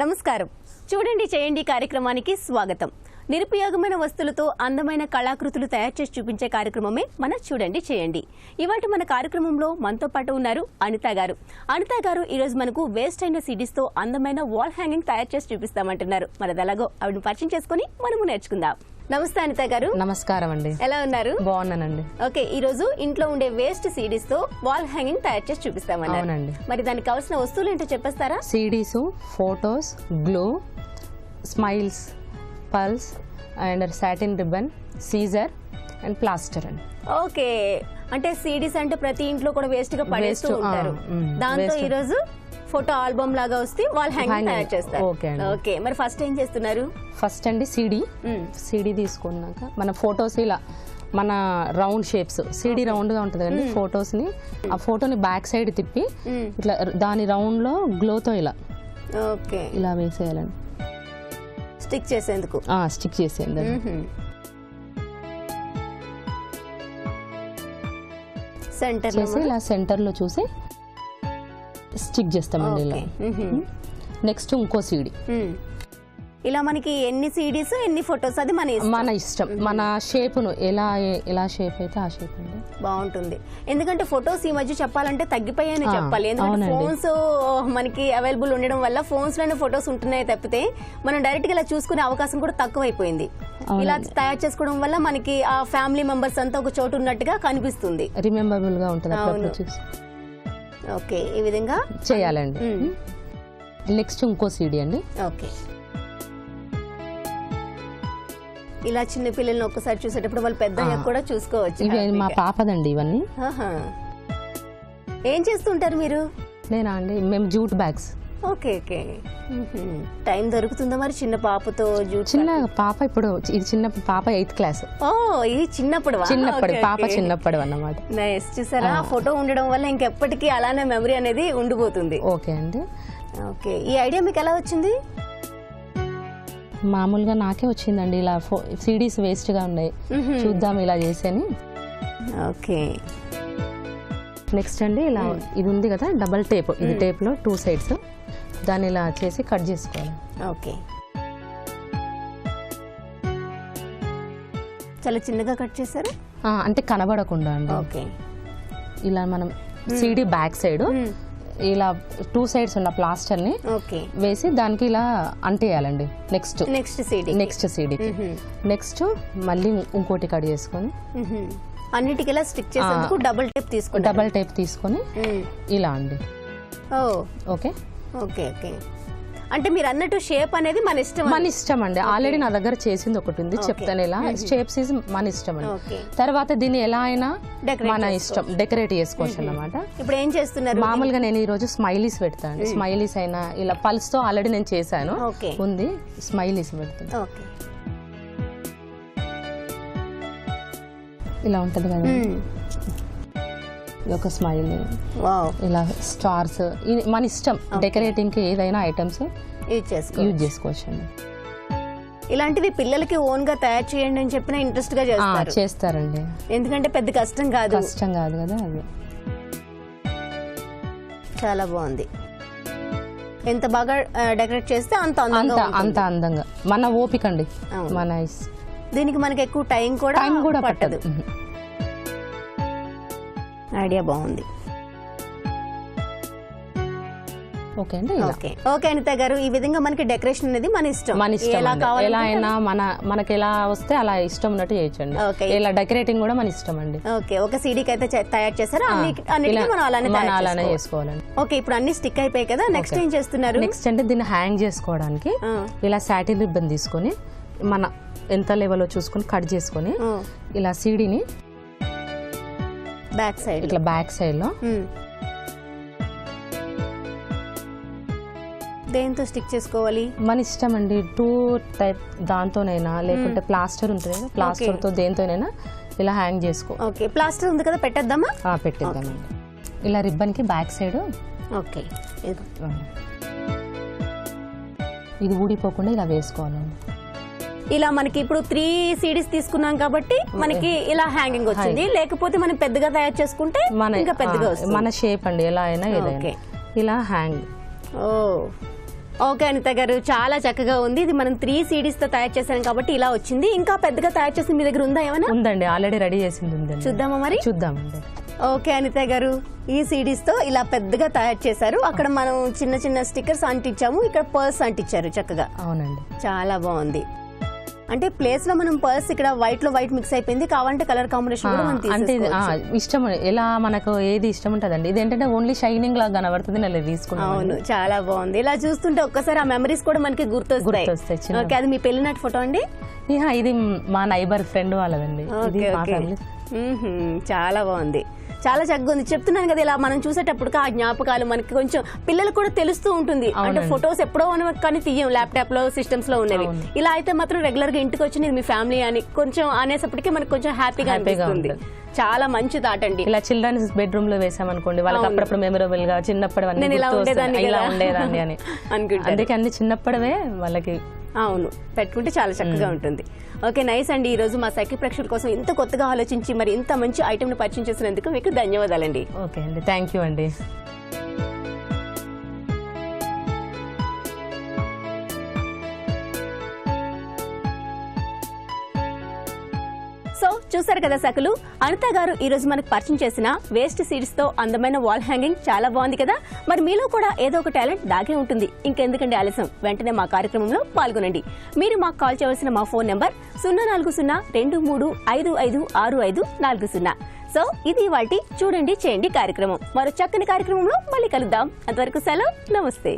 నమస్కారం. చూడండి చేయండి కార్యక్రమానికి స్వాగతం. నిరుపయోగమైన వస్తువులతో అందమైన కళాకృతులు తయారు చేసి చూపించే కార్యక్రమమే మన చూడండి చేయండి. ఇవాళ మన కార్యక్రమంలో మనతో పాటు ఉన్నారు అనిత గారు. అనిత గారు ఈ రోజు మనకు వేస్ట్ అయిన సిడీస్ తో అందమైన వాల్ హ్యాంగింగ్ తయారు చేసి చూపిస్తామంటున్నారు. మరి అలాగో ఆవిడని పరిచయం చేసుకుని మనము నేర్చుకుందాం. నమస్తే అనిత గారు. నమస్కారం అండి. ఎలా ఉన్నారు? బాగున్నానండి. ఓకే, ఈ రోజు ఇంట్లో ఉండే వేస్ట్ సీడీస్ తో వాల్ హ్యాంగింగ్ తయారు చేసి చూపిస్తామన్నారు. మరి దానికి కావాల్సిన వస్తువులు ఏంటో చెప్పేస్తారా? CDs, photos, glue, smiles, pearls and satin ribbon, scissor and plaster అండి. ఓకే, అంటే సీడీస్ అంటే ప్రతి ఇంట్లో కూడా వేస్ట్ గా పడేస్తూ ఉంటారు. దాంతో ఈ రోజు ఫోటో ఆల్బమ్ లాగా వస్తే వాల్ హ్యాంగింగ్ తయారు చేస్తారు. ఓకే, మరి ఫస్ట్ ఏం చేస్తున్నారు? ఫస్ట్ అండి సీడీ తీసుకున్నాక మన ఫోటోస్ ఇలా మన రౌండ్ షేప్స్, సీడీ రౌండ్ గా ఉంటుంది కదండి. ఫోటోస్ ని ఆ ఫోటోని బ్యాక్ సైడ్ తిప్పి ఇట్లా దాని రౌండ్ లో గ్లోతో ఇలా ఇలా వేసేయాలండి. స్టిక్ చేసేందుకు స్టిక్ చేసేయండి. సెంటర్ చేసి ఇలా సెంటర్ లో చూసి స్టిక్ చేస్తామండి. ఇలా నెక్స్ట్ ఇంకో సీడీ. ఇలా మనకి ఎన్ని సీడీస్ ఎన్ని ఫొటోస్ అది మన ఇష్టం. మన షేప్ను ఎలా షేప్ అయితే ఆ షేప్ అండి. బాగుంటుంది. ఎందుకంటే ఫొటోస్ ఈ మధ్య చెప్పాలంటే తగ్గిపోయాయని చెప్పాలి. ఎందుకంటే ఫోన్స్ మనకి అవైలబుల్ ఉండడం వల్ల ఫోన్స్ లోనే ఫొటోస్ ఉంటున్నాయి తప్పితే మనం డైరెక్ట్ గా ఇలా చూసుకునే అవకాశం కూడా తక్కువైపోయింది. ఇలా తయారు చేసుకోవడం వల్ల మనకి ఆ ఫ్యామిలీ మెంబర్స్ అంతా ఒక చోటు ఉన్నట్టుగా కనిపిస్తుంది. రిమెంబరబుల్ గా ఉంటుంది. ఓకే, ఈ విధంగా చేయాలండి. నెక్స్ట్ ఇంకో సీడీ అండి. ఓకే, ఇలా చిన్న పిల్లల్ని ఒక్కసారి చూసేటప్పుడు వాళ్ళు పెద్దగా కూడా చూసుకోవచ్చు. మా పాపదండి ఇవన్నీ. ఏం చేస్తుంటారు మీరు? నేనా అండి, మేము jute bags. Okay okay, time దొరుకుతుందా మరి చిన్న పాపతో? చిన్న పాప ఇప్పుడు ఇది చిన్న పాప 8th క్లాస్. ఓ, ఇది చిన్నప్పుడు పాప చిన్నప్పుడు అన్నమాట. నైస్. చూసారా, ఫోటో ఉండడం వల్ల ఇంకెప్పటికీ అలానే మెమరీ అనేది ఉండిపోతుంది. ఓకే అండి. ఓకే, ఈ ఐడియా మీకు ఎలా వచ్చింది? మామూలుగా నాకే వచ్చిందండి. ఇలా సీడీస్ వేస్ట్ గా ఉన్నాయి, చూద్దాం ఇలా చేసేని. ఓకే, నెక్స్ట్ అండి ఇలా ఇది ఉంది కదా డబల్ టేప్. ఇది టేప్ లో 2 sides దాన్ని ఇలా చేసి కట్ చేసుకోవాలి. ఓకే, చాలా చిన్నగా కట్ చేశారు అంటే కనబడకుండా అండి. ఓకే, ఇలా మనం సీడీ బ్యాక్ సైడ్ ఇలా 2 sides ఉన్న ప్లాస్టర్ ని వేసి దానికి ఇలా అంటేయాలండి. నెక్స్ట్ సీడీ నెక్స్ట్ మళ్ళీ ఇంకోటి కట్ చేసుకొని అన్నిటికి ఇలా స్టిక్ చేసేందుకు డబుల్ టేప్ తీసుకొని ఇలా అండి. ఓకే ఓకే ఓకే, అంటే మీరు అన్నట్టు షేప్ అనేది మన ఇష్టం అండి. ఆల్రెడీ నా దగ్గర చేసింది ఒకటి ఉంది, చెప్తాను. ఇలా షేప్స్ ఇస్ మన ఇష్టం అండి. తర్వాత దీన్ని ఎలా అయినా మన ఇష్టం డెకరేట్ చేసుకోవచ్చు అన్నమాట. ఇప్పుడు ఏం చేస్తున్నారు? మామూలుగా నేను ఈ రోజు స్మైలీస్ పెడతాను. స్మైలీస్ అయినా ఇలా పల్స్ తో ఆల్రెడీ నేను చేశాను, ఉంది. స్మైలీస్ పెడతాను. ఇలా ఉంటది కదా, ఒక స్మైల్, ఇలా స్టార్స్, మన ఇష్టం. డెకరేటింగ్ కి ఏదైనా ఐటమ్స్ యూజ్ చేసుకోవచ్చు అండి. ఇలాంటివి పిల్లలకి ఓన్ గా తయారు చేయండి అని చెప్పిన ఇంట్రెస్ట్ గా చేస్తారండి. ఎందుకంటే పెద్ద కష్టం కాదు కదా. అది చాలా బాగుంది. ఎంత బాగా డెకరేట్ చేస్తే అంత అందంగా. మన ఓపిక అండి, మన దీనికి మనకి ఎక్కువ టైం కూడా పట్టదు. ఐడియా బాగుంది. ఓకే అండి. ఓకే అనిత గారు, ఈ విధంగా మనకి డెకరేషన్ అనేది మన ఇష్టం. ఎలా అయినా మనకి ఎలా వస్తే అలా ఇష్టం ఉన్నట్టు చేయొచ్చండి. ఇలా డెకరేటింగ్ కూడా మన ఇష్టం అండి. ఓకే, ఒక సీడీకి అయితే తయారు చేశారు, మనం అలానే చేసుకోవాలండి. ఓకే, ఇప్పుడు అన్ని స్టిక్ అయిపోయాయి కదా, నెక్స్ట్ ఏం చేస్తున్నారు? నెక్స్ట్ అంటే దీన్ని హ్యాంగ్ చేసుకోవడానికి ఇలా సాటిన్ రిబ్బన్ తీసుకొని మన ఎంత లెవెల్లో చూసుకొని కట్ చేసుకొని ఇలా సీడీని బ్యాక్ సైడ్ లో దేంతో స్టిక్ చేసుకోవాలి? మన ఇష్టం అండి. 2 type దాంతోనైనా లేకుంటే ప్లాస్టర్ ఉంటుంది కదా, ప్లాస్టర్ తో దేంతోనైనా ఇలా హ్యాంగ్ చేసుకో. ఓకే, ప్లాస్టర్ ఉంది కదా, పెట్టేద్దామా? పెట్టేద్దామండి. ఇలా రిబ్బన్ కి బ్యాక్ సైడ్ ఇది ఊడిపోకుండా ఇలా వేసుకోవాలండి. ఇలా మనకి ఇప్పుడు 3 CDs తీసుకున్నాం కాబట్టి మనకి ఇలా హ్యాంగింగ్ వచ్చింది. లేకపోతే మనం పెద్దగా తయారు చేసుకుంటే ఇంకా పెద్దగా వస్తుంది. మన షేప్ అండి, ఎలా అయినా ఏదైనా ఇలా హ్యాంగ్. ఓకే అనిత గారు, చాలా చక్కగా ఉంది. ఇది మనం 3 CDs తో తయారు చేశాం కాబట్టి ఇలా వచ్చింది. ఇంకా పెద్దగా తయారు చేసింది మీ దగ్గర ఉందా ఏమైనా? ఉందండి, ఆల్రెడీ రెడీ చేసింది ఉందండి. చూద్దామా మరి? చూద్దామండి. ఓకే అనిత గారు, ఈ CDs తో ఇలా పెద్దగా తయారు చేశారు. అక్కడ మనం చిన్న చిన్న స్టిక్కర్స్ అంటించాము, ఇక్కడ పర్స్ అంటించారు చక్కగా. అవునండి, చాలా బాగుంది. అంటే ప్లేస్ లో మనం పర్స్ ఇక్కడ వైట్ లో వైట్ మిక్స్ అయిపోయింది, కావాలంటే కలర్ కాంబినేషన్ కూడా మనం అంటే తీసేసుకోవచ్చు. ఇష్టం ఎలా మనకు ఏది ఇష్టం ఉంటదండి. ఇది ఏంటంటే ఓన్లీ షైనింగ్ లాగా కనబడుతుంది, నేను తీసుకున్నాను. అవును, చాలా బాగుంది. ఇలా చూస్తుంటే ఒక్కసారి ఆ మెమరీస్ కూడా మనకి గుర్తొస్తాయి. ఓకే, అది మీ పెళ్లినాటి ఫోటో అండి? ఇది మా నైబర్ ఫ్రెండ్ వాళ్ళదండి. ఇది మా ఫ్యామిలీ. చాలా బాగుంది, చాలా చక్కగా ఉంది. చెప్తున్నాను కదా, ఇలా మనం చూసేటప్పుడు ఆ జ్ఞాపకాలు మనకి కొంచెం పిల్లలకు కూడా తెలుస్తూ ఉంటుంది. అంటే ఫొటోస్ ఎప్పుడో కానీ తీయం, ల్యాప్టాప్ లో సిస్టమ్స్ లో ఉన్నవి. ఇలా అయితే మాత్రం రెగ్యులర్ గా ఇంటికి వచ్చి మీ ఫ్యామిలీ అని కొంచెం అనేసప్పటికీ మనకు కొంచెం హ్యాపీగా అనిపిస్తుంది. చాలా మంచి థాట్ అండి. ఇలా చిల్డ్రన్స్ బెడ్రూమ్ లో వేసామనుకోండి, వాళ్ళకి అప్పుడప్పుడు మెమరబుల్ గా చిన్నప్పుడు ఇలా ఉండేదాన్ని అని అనుకుంటా. అందుకే అన్ని చిన్నప్పుడవే వాళ్ళకి అవును పెట్టుకుంటే చాలా చక్కగా ఉంటుంది. ఓకే, నైస్ అండి. ఈ రోజు మా సఖి ప్రేక్షకుల కోసం ఇంత కొత్తగా ఆలోచించి మరి ఇంత మంచి ఐటమ్ ను పరిచయం చేసినందుకు మీకు ధన్యవాదాలండి. ఓకే అండి, థ్యాంక్ యూ అండి. సో చూసారు కదా సఖులు, అనిత గారు ఈ రోజు మనకు పరిచయం చేసిన వేస్ట్ సీడ్స్ తో అందమైన వాల్ హ్యాంగింగ్ చాలా బాగుంది కదా. మరి మీలో కూడా ఏదో ఒక టాలెంట్ దాగే ఉంటుంది. ఇంకెందుకండి ఆలస్యం, వెంటనే మా కార్యక్రమంలో పాల్గొనండి. మీరు మాకు కాల్ చేయవలసిన మా ఫోన్ నెంబర్ 04023556540. సో ఇది వాటి చూడండి చేయండి కార్యక్రమం. మరో చక్కని కార్యక్రమంలో మళ్ళీ కలుద్దాం. అంతవరకు సెలవు, నమస్తే.